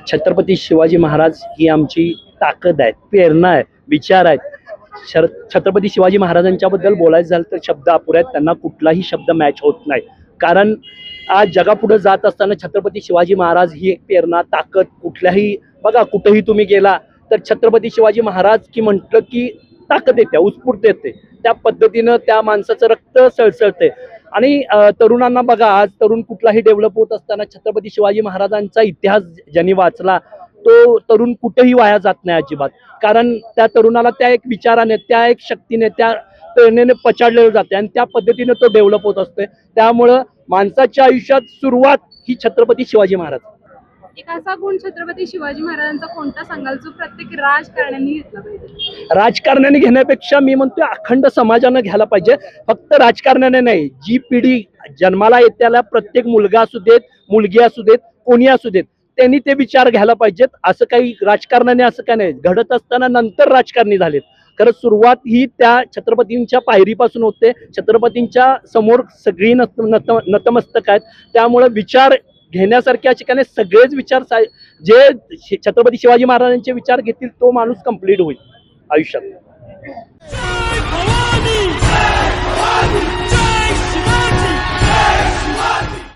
छत्रपती शिवाजी महाराज ही आमची ताकद आहे, प्रेरणा आहे, विचार आहेत। छत्रपती शिवाजी महाराजांच्याबद्दल बोलायचं झालं तर शब्द अपुरे आहेत, त्यांना कुठलाही शब्द मॅच होत नाही। कारण आज जगापुढे जात असताना छत्रपती शिवाजी महाराज ही एक प्रेरणा, ताकद, कुठल्याही बघा कुठेही तुम्ही गेला तर छत्रपती शिवाजी महाराज की म्हटलं की ताकद येते, उत्स्फूर्त येते। त्या पद्धतीनं त्या माणसाचं रक्त सळसळते। आणि तरुणांना बघा, आज तरुण कुठलाही डेव्हलप होत असताना छत्रपती शिवाजी महाराजांचा इतिहास ज्यांनी वाचला तो तरुण कुठेही वाया जात नाही अजिबात। कारण त्या तरुणाला त्या एक विचाराने, त्या एक शक्तीने, त्या प्रेरणेने पछाडलेलं जाते आणि त्या पद्धतीने तो डेव्हलप होत असतोय। त्यामुळं माणसाच्या आयुष्यात सुरुवात ही छत्रपती शिवाजी महाराज। एक असा गुण छत्रपती शिवाजी महाराजांचा कोणता सांगाल जो प्रत्येक राजकारण्यांनी घेतला पाहिजे? राजकारण्याने घेण्यापेक्षा मी म्हणतोय अखंड समाजानं घ्यायला पाहिजे। फक्त राजकारण्याने नाही, जी पिढी जन्माला येते त्याला प्रत्येक मुलगा असू देत, मुलगी असू देत, कोणी असू देत, त्यांनी ते विचार घ्यायला पाहिजेत। असं काही राजकारणाने असं काय नाही, घडत असताना नंतर राजकारणी झालेत। खरं सुरुवात ही त्या छत्रपतींच्या पायरीपासून होते। छत्रपतींच्या समोर सगळी नतमस्तक आहेत। त्यामुळे विचार घेण्यासारख्या ठिकाणी सगळेच विचार जे छत्रपती शिवाजी महाराजांचे विचार घेतील तो माणूस कंप्लीट होईल आयुष्यात।